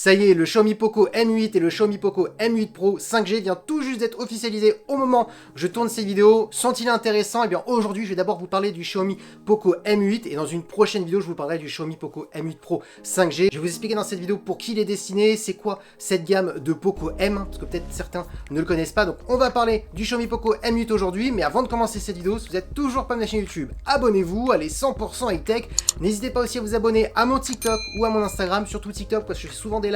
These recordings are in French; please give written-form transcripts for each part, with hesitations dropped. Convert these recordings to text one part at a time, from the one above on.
Ça y est, le Xiaomi Poco M8 et le Xiaomi Poco M8 Pro 5G vient tout juste d'être officialisé au moment où je tourne ces vidéos. Sont-ils intéressants? Eh bien aujourd'hui, je vais d'abord vous parler du Xiaomi Poco M8 et dans une prochaine vidéo, je vous parlerai du Xiaomi Poco M8 Pro 5G. Je vais vous expliquer dans cette vidéo pour qui il est destiné, c'est quoi cette gamme de Poco M, parce que peut-être certains ne le connaissent pas. Donc on va parler du Xiaomi Poco M8 aujourd'hui, mais avant de commencer cette vidéo, si vous n'êtes toujours pas de ma chaîne YouTube, abonnez-vous, allez 100% high-tech. N'hésitez pas aussi à vous abonner à mon TikTok ou à mon Instagram, surtout TikTok parce que je fais souvent des lives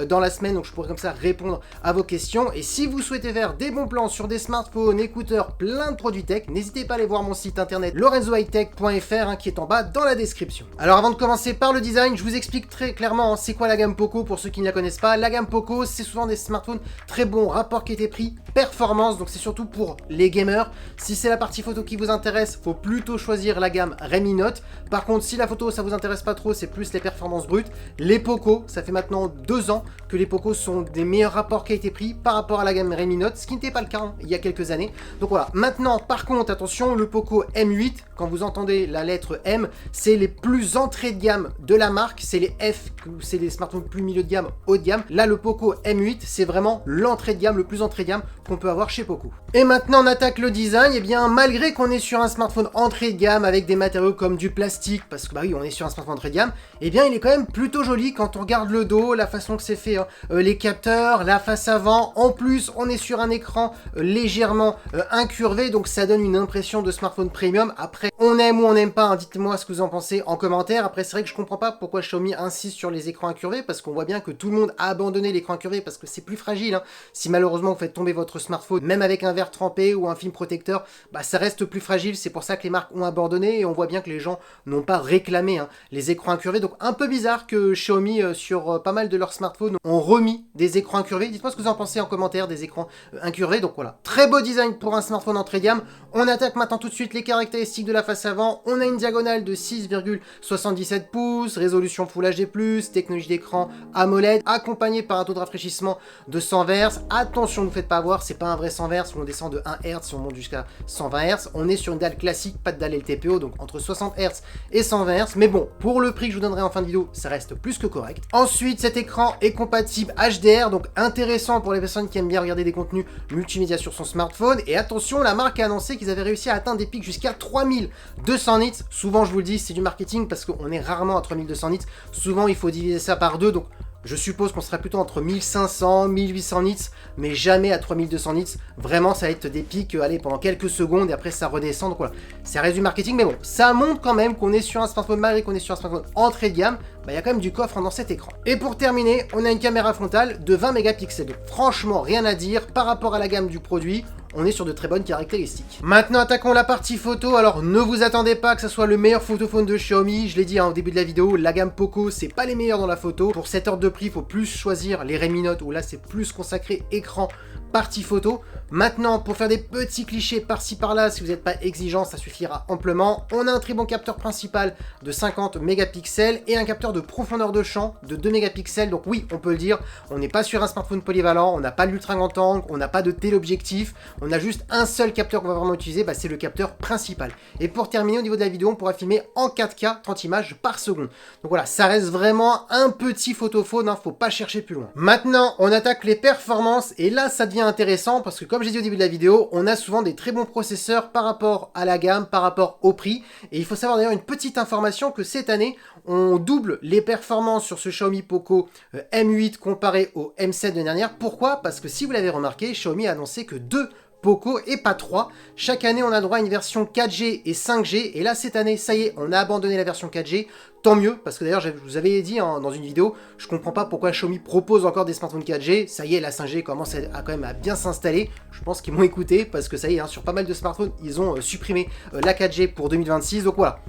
dans la semaine, donc je pourrais comme ça répondre à vos questions. Et si vous souhaitez faire des bons plans sur des smartphones, écouteurs, plein de produits tech, n'hésitez pas à aller voir mon site internet lorenzohightech.fr qui est en bas dans la description. Alors avant de commencer par le design, je vous explique très clairement c'est quoi la gamme Poco pour ceux qui ne la connaissent pas. La gamme Poco, c'est souvent des smartphones très bons, rapport qualité-prix, performance, donc c'est surtout pour les gamers. Si c'est la partie photo qui vous intéresse, faut plutôt choisir la gamme Redmi Note. Par contre, si la photo ça vous intéresse pas trop, c'est plus les performances brutes. Les Poco, ça fait maintenant 2 ans que les Poco sont des meilleurs rapports qualité-prix par rapport à la gamme Redmi Note, ce qui n'était pas le cas il y a quelques années. Donc voilà, maintenant par contre, attention, le Poco M8, quand vous entendez la lettre M, c'est les plus entrées de gamme de la marque, c'est les F, c'est les smartphones plus milieu de gamme, haut de gamme. Là, le Poco M8, c'est vraiment l'entrée de gamme, le plus entrée de gamme qu'on peut avoir chez Poco. Et maintenant, on attaque le design. Et bien, malgré qu'on est sur un smartphone entrée de gamme avec des matériaux comme du plastique, parce que bah oui, on est sur un smartphone entrée de gamme, et bien, il est quand même plutôt joli quand on regarde le dos, la façon que c'est fait, les capteurs, la face avant. En plus, on est sur un écran légèrement incurvé, donc ça donne une impression de smartphone premium. Après, on aime ou on n'aime pas, hein, dites-moi ce que vous en pensez en commentaire. Après, c'est vrai que je comprends pas pourquoi Xiaomi insiste sur les écrans incurvés, parce qu'on voit bien que tout le monde a abandonné l'écran incurvé parce que c'est plus fragile. Hein. Si malheureusement vous faites tomber votre smartphone, même avec un verre trempé ou un film protecteur, bah ça reste plus fragile. C'est pour ça que les marques ont abandonné et on voit bien que les gens n'ont pas réclamé les écrans incurvés. Donc un peu bizarre que Xiaomi sur pas mal de leurs smartphones ont remis des écrans incurvés. Dites-moi ce que vous en pensez en commentaire des écrans incurvés. Donc voilà, très beau design pour un smartphone entrée de gamme. On attaque maintenant tout de suite les caractéristiques de la face avant. On a une diagonale de 6,77 pouces, résolution Full HD+, technologie d'écran AMOLED, accompagné par un taux de rafraîchissement de 100 Hz. Attention, ne vous faites pas avoir, c'est pas un vrai 100 Hz, on descend de 1 Hz, si on monte jusqu'à 120 Hz. On est sur une dalle classique, pas de dalle LTPO, donc entre 60 Hz et 120 Hz. Mais bon, pour le prix que je vous donnerai en fin de vidéo, ça reste plus que correct. Ensuite, cet écran est compatible HDR, donc intéressant pour les personnes qui aiment bien regarder des contenus multimédia sur son smartphone. Et attention, la marque a annoncé qu'ils avaient réussi à atteindre des pics jusqu'à 3200 nits. Souvent, je vous le dis, c'est du marketing parce qu'on est rarement à 3200 nits. Souvent, il faut diviser ça par 2, donc je suppose qu'on sera plutôt entre 1500, 1800 nits, mais jamais à 3200 nits. Vraiment, ça va être des pics, allez, pendant quelques secondes, et après ça redescend. Donc voilà, ça reste du marketing, mais bon, ça montre quand même qu'on est sur un smartphone, malgré qu'on est sur un smartphone entrée de gamme, bah, il y a quand même du coffre dans cet écran. Et pour terminer, on a une caméra frontale de 20 mégapixels. Donc franchement, rien à dire par rapport à la gamme du produit. On est sur de très bonnes caractéristiques. Maintenant, attaquons la partie photo. Alors, ne vous attendez pas que ce soit le meilleur photophone de Xiaomi. Je l'ai dit au début de la vidéo, la gamme Poco, c'est pas les meilleurs dans la photo. Pour cette ordre de prix, il faut plus choisir les Redmi Note, où là, c'est plus consacré écran, partie photo. Maintenant, pour faire des petits clichés par-ci par-là, si vous n'êtes pas exigeant, ça suffira amplement. On a un très bon capteur principal de 50 mégapixels et un capteur de profondeur de champ de 2 mégapixels. Donc oui, on peut le dire, on n'est pas sur un smartphone polyvalent, on n'a pas l'ultra grand angle, on n'a pas de téléobjectif, on a juste un seul capteur qu'on va vraiment utiliser, bah, c'est le capteur principal. Et pour terminer, au niveau de la vidéo, on pourra filmer en 4K 30 images par seconde. Donc voilà, ça reste vraiment un petit photophone, faut pas chercher plus loin. Maintenant, on attaque les performances et là, ça devient intéressant parce que comme j'ai dit au début de la vidéo, on a souvent des très bons processeurs par rapport à la gamme, par rapport au prix. Et il faut savoir d'ailleurs une petite information que cette année, on double les performances sur ce Xiaomi Poco M8 comparé au M7 de l'année dernière. Pourquoi? Parce que si vous l'avez remarqué, Xiaomi a annoncé que 2 Poco et pas 3. Chaque année, on a droit à une version 4G et 5G. Et là, cette année, ça y est, on a abandonné la version 4G. Tant mieux, parce que d'ailleurs, je vous avais dit dans une vidéo, je comprends pas pourquoi Xiaomi propose encore des smartphones 4G. Ça y est, la 5G commence quand même à bien s'installer. Je pense qu'ils m'ont écouté, parce que ça y est, sur pas mal de smartphones, ils ont supprimé la 4G pour 2026. Donc voilà.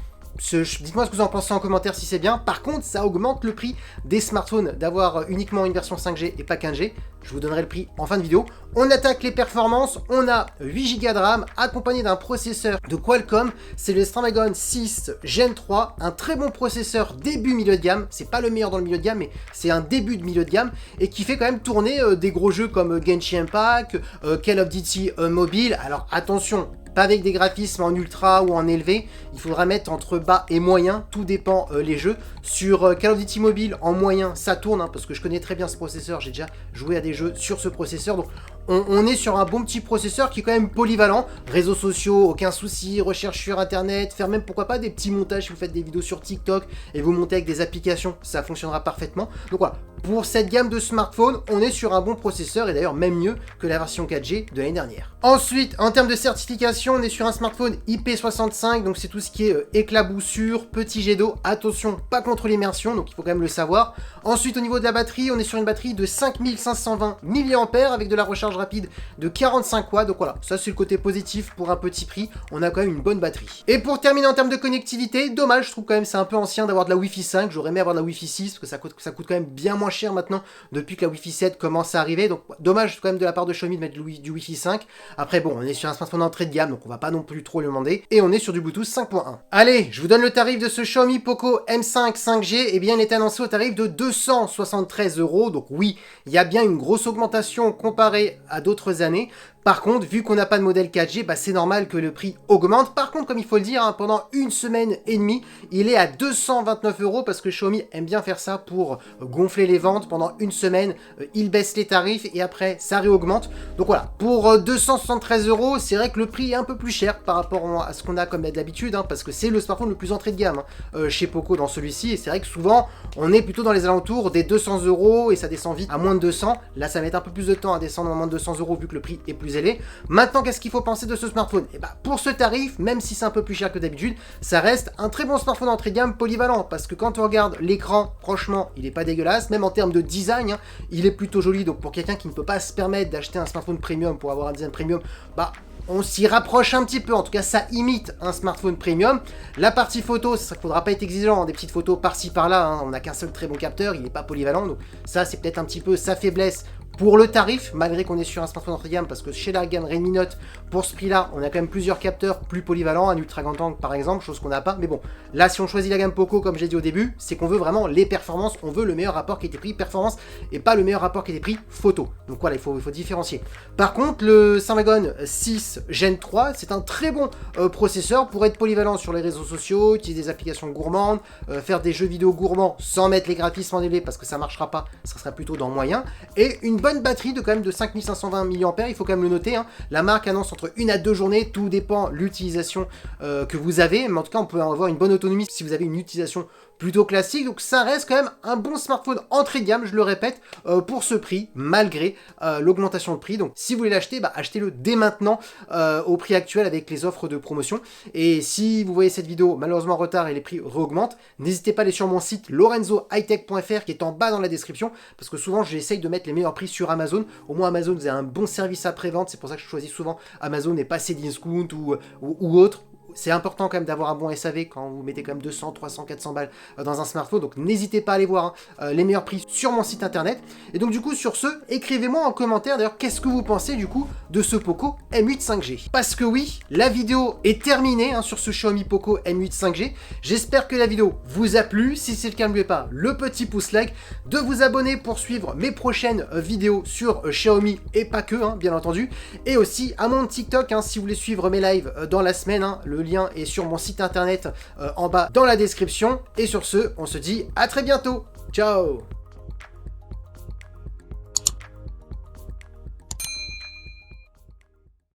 Dites-moi ce que vous en pensez en commentaire si c'est bien. Par contre, ça augmente le prix des smartphones d'avoir uniquement une version 5G et pas 15G. Je vous donnerai le prix en fin de vidéo. On attaque les performances. On a 8 Go de RAM accompagné d'un processeur de Qualcomm. C'est le Snapdragon 6 Gen 3. Un très bon processeur début milieu de gamme. C'est pas le meilleur dans le milieu de gamme, mais c'est un début de milieu de gamme et qui fait quand même tourner des gros jeux comme Genshin Impact, Call of Duty Mobile. Alors attention, pas avec des graphismes en ultra ou en élevé, il faudra mettre entre bas et moyen, tout dépend les jeux. Sur Call of Duty Mobile, en moyen, ça tourne, parce que je connais très bien ce processeur, j'ai déjà joué à des jeux sur ce processeur, donc on est sur un bon petit processeur qui est quand même polyvalent, réseaux sociaux, aucun souci, recherche sur internet, faire même pourquoi pas des petits montages si vous faites des vidéos sur TikTok et vous montez avec des applications, ça fonctionnera parfaitement. Donc voilà, pour cette gamme de smartphones, on est sur un bon processeur et d'ailleurs même mieux que la version 4G de l'année dernière. Ensuite, en termes de certification, on est sur un smartphone IP65, donc c'est tout ce qui est éclaboussure, petit jet d'eau, attention, pas contre l'immersion, donc il faut quand même le savoir. Ensuite, au niveau de la batterie, on est sur une batterie de 5520 mAh avec de la recharge rapide de 45 watts, donc voilà, ça c'est le côté positif pour un petit prix, on a quand même une bonne batterie. Et pour terminer en termes de connectivité, dommage, je trouve quand même c'est un peu ancien d'avoir de la Wi-Fi 5, j'aurais aimé avoir de la Wi-Fi 6, parce que ça coûte quand même bien moins cher maintenant, depuis que la Wi-Fi 7 commence à arriver, donc dommage quand même de la part de Xiaomi de mettre du Wi-Fi 5. Après bon, on est sur un smartphone d'entrée de gamme, donc on va pas non plus trop le demander, et on est sur du Bluetooth 5.1. Allez, je vous donne le tarif de ce Xiaomi Poco M5 5G, et bien il est annoncé au tarif de 273 €, donc oui, il y a bien une grosse augmentation comparée à d'autres années. Par contre, vu qu'on n'a pas de modèle 4G, bah c'est normal que le prix augmente. Par contre, comme il faut le dire, pendant une semaine et demie, il est à 229 € parce que Xiaomi aime bien faire ça pour gonfler les ventes. Pendant une semaine, il baisse les tarifs et après, ça réaugmente. Donc voilà, pour 273 €, c'est vrai que le prix est un peu plus cher par rapport à ce qu'on a comme d'habitude, parce que c'est le smartphone le plus entrée de gamme chez Poco dans celui-ci. Et c'est vrai que souvent, on est plutôt dans les alentours des 200 € et ça descend vite à moins de 200. Là, ça va mettre un peu plus de temps à descendre à moins de 200 € vu que le prix est plus élevé. Maintenant, qu'est-ce qu'il faut penser de ce smartphone? Et bah, pour ce tarif, même si c'est un peu plus cher que d'habitude, ça reste un très bon smartphone d'entrée de gamme polyvalent, parce que quand on regarde l'écran, franchement, il est pas dégueulasse, même en termes de design, il est plutôt joli, donc pour quelqu'un qui ne peut pas se permettre d'acheter un smartphone premium pour avoir un design premium, bah, on s'y rapproche un petit peu, en tout cas ça imite un smartphone premium. La partie photo, ça ne faudra pas être exigeant, des petites photos par-ci par-là, on n'a qu'un seul très bon capteur, il n'est pas polyvalent, donc ça c'est peut-être un petit peu sa faiblesse pour le tarif, malgré qu'on est sur un smartphone d'entrée de gamme, parce que chez la gamme Redmi Note, pour ce prix-là, on a quand même plusieurs capteurs plus polyvalents, un ultra grand angle par exemple, chose qu'on n'a pas, mais bon, là si on choisit la gamme Poco, comme j'ai dit au début, c'est qu'on veut vraiment les performances, on veut le meilleur rapport qualité-prix performance, et pas le meilleur rapport qualité-prix photo, donc voilà, il faut différencier. Par contre, le Snapdragon 6 Gen 3, c'est un très bon processeur pour être polyvalent sur les réseaux sociaux, utiliser des applications gourmandes, faire des jeux vidéo gourmands sans mettre les graphismes en élevé, parce que ça marchera pas, ça sera plutôt dans moyen, et une bonne batterie de quand même de 5520 mAh, il faut quand même le noter, la marque annonce entre 1 à 2 journées, tout dépend de l'utilisation que vous avez, mais en tout cas on peut avoir une bonne autonomie si vous avez une utilisation plutôt classique, donc ça reste quand même un bon smartphone entrée de gamme, je le répète, pour ce prix, malgré l'augmentation de prix. Donc si vous voulez l'acheter, bah, achetez-le dès maintenant au prix actuel avec les offres de promotion. Et si vous voyez cette vidéo malheureusement en retard et les prix réaugmentent, n'hésitez pas à aller sur mon site lorenzohightech.fr qui est en bas dans la description, parce que souvent j'essaye de mettre les meilleurs prix sur Amazon. Au moins Amazon, vous avez un bon service après-vente, c'est pour ça que je choisis souvent Amazon et pas Cdiscount ou autre. C'est important quand même d'avoir un bon SAV quand vous mettez quand même 200, 300, 400 balles dans un smartphone. Donc n'hésitez pas à aller voir les meilleurs prix sur mon site internet. Et donc du coup sur ce, écrivez-moi en commentaire d'ailleurs qu'est-ce que vous pensez du coup de ce Poco M8 5G. Parce que oui, la vidéo est terminée sur ce Xiaomi Poco M8 5G. J'espère que la vidéo vous a plu. Si c'est le cas, n'oubliez pas le petit pouce like, de vous abonner pour suivre mes prochaines vidéos sur Xiaomi et pas que, bien entendu. Et aussi à mon TikTok, si vous voulez suivre mes lives dans la semaine, le lien est sur mon site internet en bas dans la description. Et sur ce, on se dit à très bientôt. Ciao!